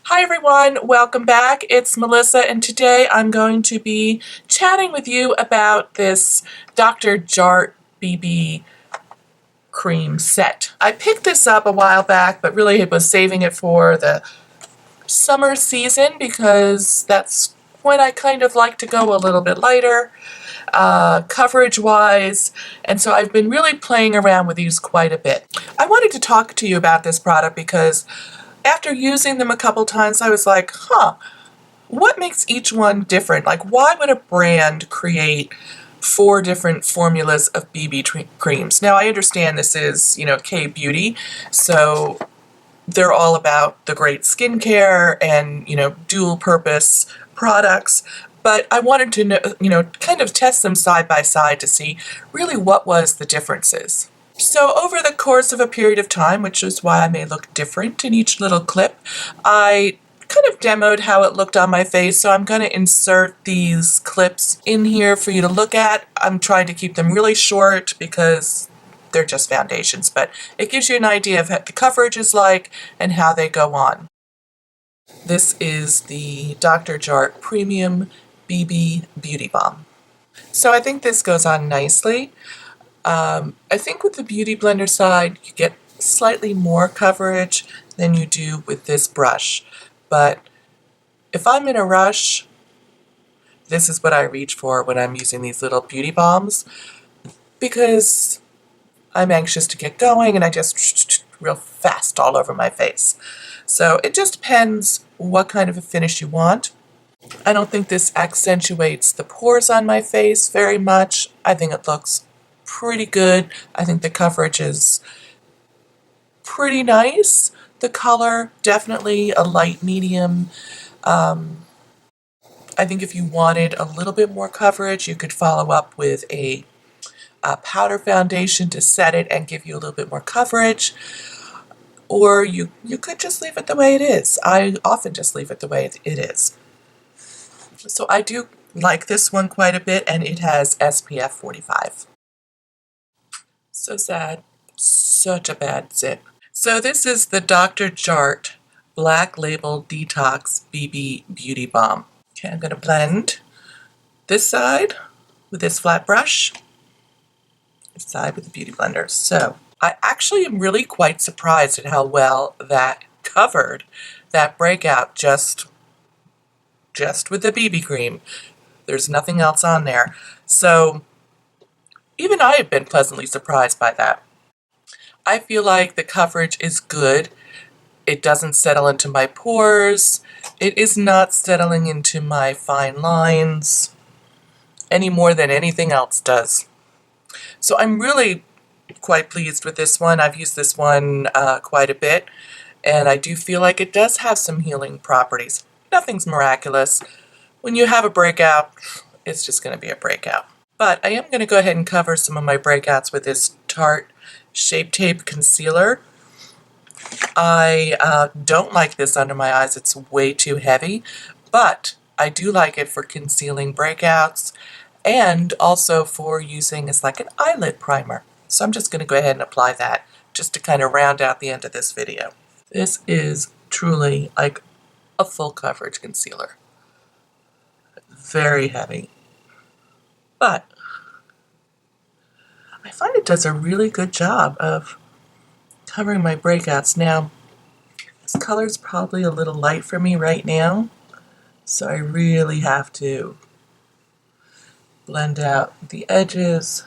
Hi everyone, welcome back. It's Melissa and today I'm going to be chatting with you about this Dr. Jart BB cream set. I picked this up a while back, but really it was saving it for the summer season because that's when I kind of like to go a little bit lighter, coverage wise, and so I've been really playing around with these quite a bit. I wanted to talk to you about this product because after using them a couple times, I was like, what makes each one different? Like, why would a brand create 4 different formulas of BB creams? Now, I understand this is, K-beauty, so they're all about the great skincare and, dual purpose products. But I wanted to know, kind of test them side by side to see really what was the differences. So over the course of a period of time, which is why I may look different in each little clip, I kind of demoed how it looked on my face, so I'm going to insert these clips in here for you to look at. I'm trying to keep them really short because they're just foundations, but it gives you an idea of what the coverage is like and how they go on. This is the Dr. Jart Premium BB Beauty Balm. So I think this goes on nicely. I think with the Beauty Blender side, you get slightly more coverage than you do with this brush. But if I'm in a rush, this is what I reach for when I'm using these little beauty balms, because I'm anxious to get going and I just real fast all over my face. So it just depends what kind of a finish you want. I don't think this accentuates the pores on my face very much. I think it looks pretty good. I think the coverage is pretty nice. The color, definitely a light medium. I think if you wanted a little bit more coverage, you could follow up with a powder foundation to set it and give you a little bit more coverage. Or you could just leave it the way it is. I often just leave it the way it is. So I do like this one quite a bit, and it has SPF 45. So sad. Such a bad zip. So this is the Dr. Jart Black Label Detox BB Beauty Balm. Okay, I'm going to blend this side with this flat brush, this side with the Beauty Blender. So I actually am really quite surprised at how well that covered that breakout just with the BB cream. There's nothing else on there. So even I have been pleasantly surprised by that. I feel like the coverage is good. It doesn't settle into my pores. It is not settling into my fine lines any more than anything else does. So I'm really quite pleased with this one. I've used this one quite a bit, and I do feel like it does have some healing properties. Nothing's miraculous. When you have a breakout, it's just going to be a breakout. But I am going to go ahead and cover some of my breakouts with this Tarte Shape Tape Concealer. I don't like this under my eyes. It's way too heavy, but I do like it for concealing breakouts and also for using as like an eyelid primer. So I'm just going to go ahead and apply that just to kind of round out the end of this video. This is truly like a full coverage concealer. Very heavy. But I find it does a really good job of covering my breakouts. Now, this color's probably a little light for me right now, so I really have to blend out the edges.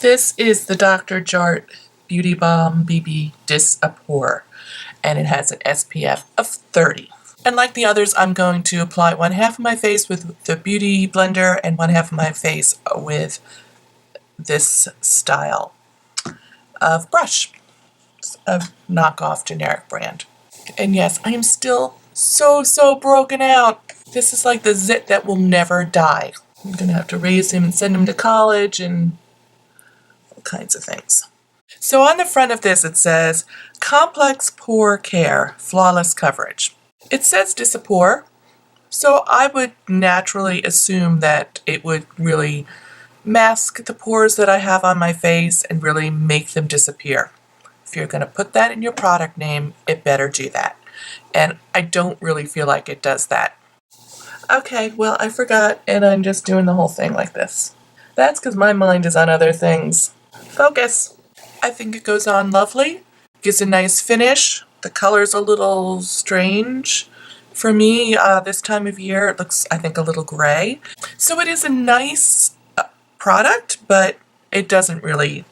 This is the Dr. Jart Beauty Balm BB Dis-a-pore, and it has an SPF of 30. And like the others, I'm going to apply one half of my face with the Beauty Blender and one half of my face with this style of brush, a knockoff generic brand. And yes, I am still so broken out. This is like the zit that will never die. I'm gonna have to raise him and send him to college and all kinds of things. So on the front of this it says, Complex Pore Care, Flawless Coverage. It says Dis-a-pore, so I would naturally assume that it would really mask the pores that I have on my face and really make them disappear. If you're going to put that in your product name, it better do that. and I don't really feel like it does that. Okay, well, I forgot, and I'm just doing the whole thing like this. That's because my mind is on other things. Focus. I think it goes on lovely. Gives a nice finish. The color's a little strange. For me, this time of year, it looks, I think, a little gray. So it is a nice product, but it doesn't really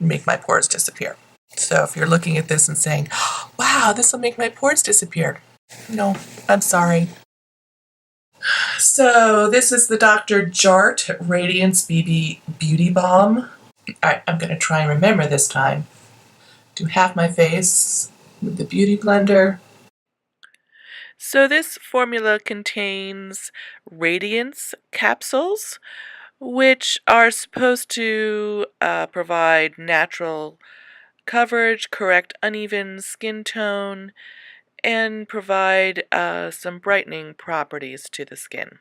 make my pores disappear. So if you're looking at this and saying, wow, this will make my pores disappear. No, I'm sorry. So this is the Dr. Jart Radiance BB Beauty Balm. Alright, I'm going to try and remember this time. Do half my face with the Beauty Blender. So this formula contains Radiance capsules, which are supposed to provide natural coverage, correct uneven skin tone, and provide some brightening properties to the skin.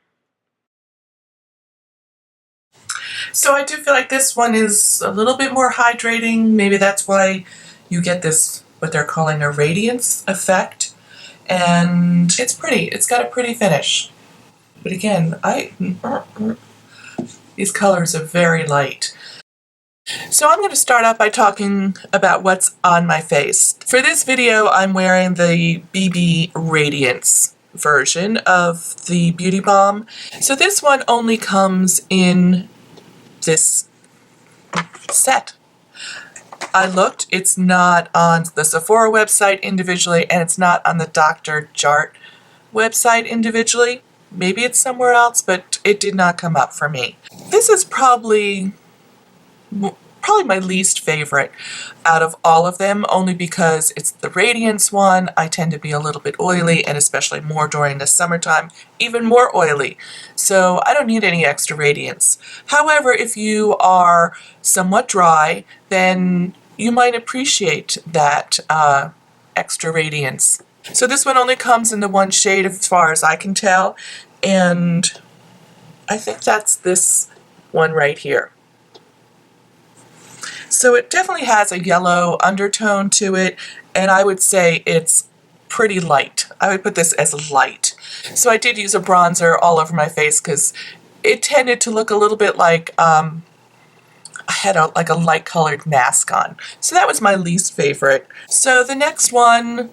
So I do feel like this one is a little bit more hydrating. Maybe that's why you get this, what they're calling a radiance effect. And it's pretty. It's got a pretty finish. But again, these colors are very light. So I'm going to start out by talking about what's on my face. For this video, I'm wearing the BB Radiance version of the Beauty Balm. So this one only comes in this set. I looked, it's not on the Sephora website individually, and it's not on the Dr. Jart website individually. Maybe it's somewhere else, but it did not come up for me. This is probably my least favorite out of all of them, only because it's the Radiance one. I tend to be a little bit oily, and especially more during the summertime, even more oily. So I don't need any extra radiance. However, if you are somewhat dry, then you might appreciate that extra radiance. So this one only comes in the one shade as far as I can tell, and I think that's this one right here. So it definitely has a yellow undertone to it, and I would say it's pretty light. I would put this as light. So I did use a bronzer all over my face because it tended to look a little bit like I had a light colored mask on. So that was my least favorite. So the next one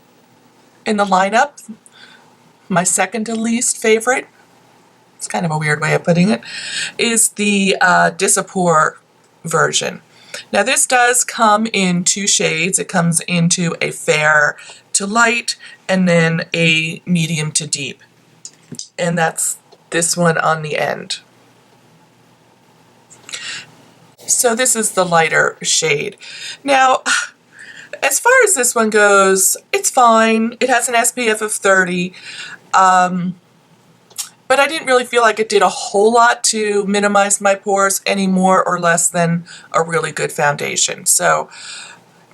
in the lineup, my second to least favorite, it's kind of a weird way of putting it, is the Dis-a-pore version. Now this does come in two shades. It comes into a fair to light and then a medium to deep. And that's this one on the end. So this is the lighter shade. Now, as far as this one goes, it's fine. It has an SPF of 30. But I didn't really feel like it did a whole lot to minimize my pores any more or less than a really good foundation. So,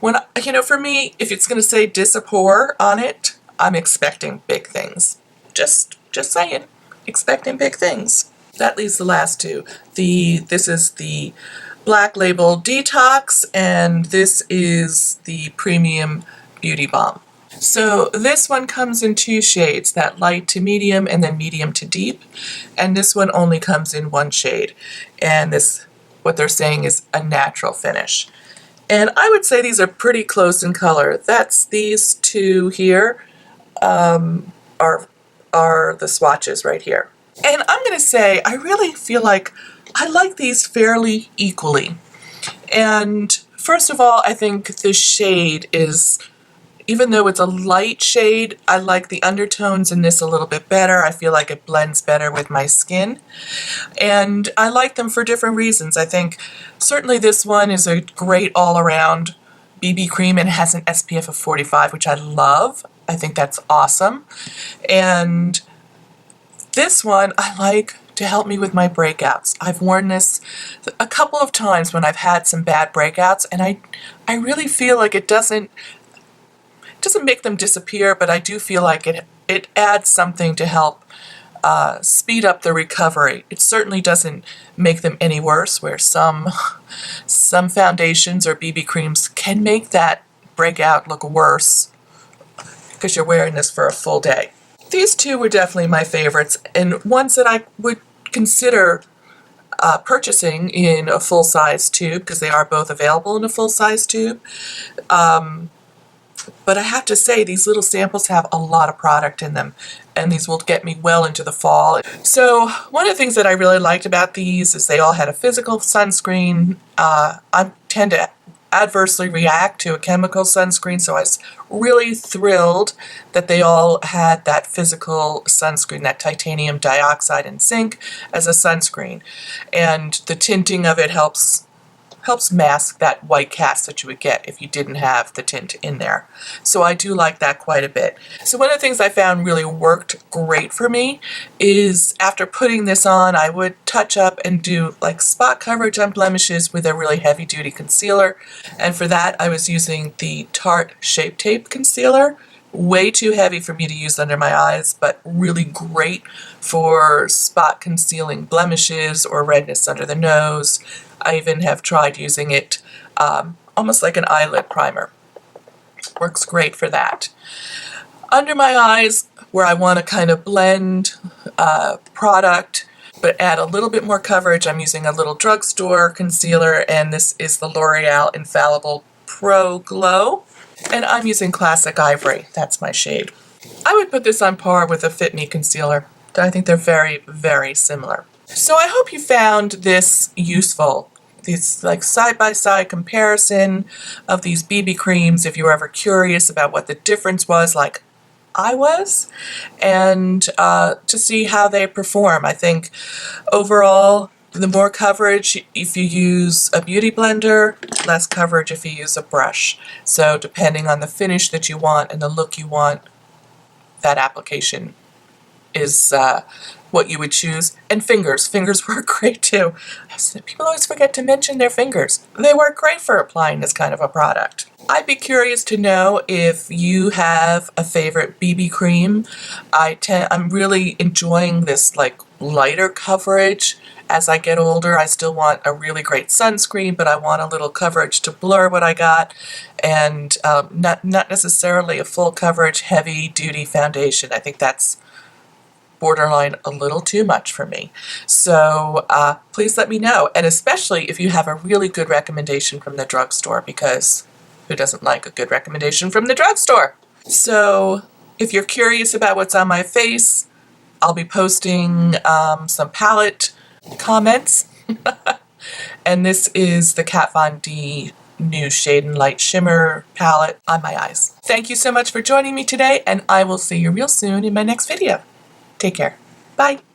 when for me, if it's going to say Dis-a-pore on it, I'm expecting big things. Just saying, expecting big things. That leaves the last two. This is the Black Label Detox, and this is the Premium Beauty Balm. So this one comes in two shades, that light to medium and then medium to deep. And this one only comes in one shade. And this, what they're saying, is a natural finish. And I would say these are pretty close in color. That's these two here are the swatches right here. And I'm going to say I really feel like I like these fairly equally. And first of all, I think the shade is, even though it's a light shade, I like the undertones in this a little bit better. I feel like it blends better with my skin. And I like them for different reasons. I think certainly this one is a great all-around BB cream and has an SPF of 45, which I love. I think that's awesome. And this one I like to help me with my breakouts. I've worn this a couple of times when I've had some bad breakouts, and I really feel like it doesn't make them disappear, but I do feel like it adds something to help speed up the recovery. It certainly doesn't make them any worse, where some foundations or BB creams can make that breakout look worse. because you're wearing this for a full day. These two were definitely my favorites, and ones that I would consider purchasing in a full-size tube, because they are both available in a full-size tube. But I have to say, these little samples have a lot of product in them, and these will get me well into the fall. So one of the things that I really liked about these is they all had a physical sunscreen. I tend to adversely react to a chemical sunscreen, so I was really thrilled that they all had that physical sunscreen, that titanium dioxide and zinc as a sunscreen. And the tinting of it helps mask that white cast that you would get if you didn't have the tint in there. So I do like that quite a bit. So one of the things I found really worked great for me is after putting this on, I would touch up and do like spot coverage on blemishes with a really heavy duty concealer. And for that I was using the Tarte Shape Tape Concealer. Way too heavy for me to use under my eyes, but really great for spot concealing blemishes or redness under the nose. I even have tried using it almost like an eyelid primer. Works great for that. Under my eyes, where I want to kind of blend product but add a little bit more coverage, I'm using a little drugstore concealer, and this is the L'Oreal Infallible Pro Glow. And I'm using Classic Ivory. That's my shade. I would put this on par with a Fit Me concealer. I think they're very, very similar. So I hope you found this useful. This like side-by-side comparison of these BB creams, if you were ever curious about what the difference was, like I was, and to see how they perform. I think overall, the more coverage if you use a beauty blender, less coverage if you use a brush. So depending on the finish that you want and the look you want, that application is what you would choose. And fingers. Fingers work great too. People always forget to mention their fingers. They work great for applying this kind of a product. I'd be curious to know if you have a favorite BB cream. I'm really enjoying this like lighter coverage. As I get older, I still want a really great sunscreen, but I want a little coverage to blur what I got, and not necessarily a full coverage, heavy-duty foundation. I think that's borderline a little too much for me. So please let me know, and especially if you have a really good recommendation from the drugstore, because who doesn't like a good recommendation from the drugstore? So if you're curious about what's on my face, I'll be posting some palette comments. And this is the Kat Von D new Shade and Light Shimmer palette on my eyes. Thank you so much for joining me today, and I will see you real soon in my next video. Take care. Bye.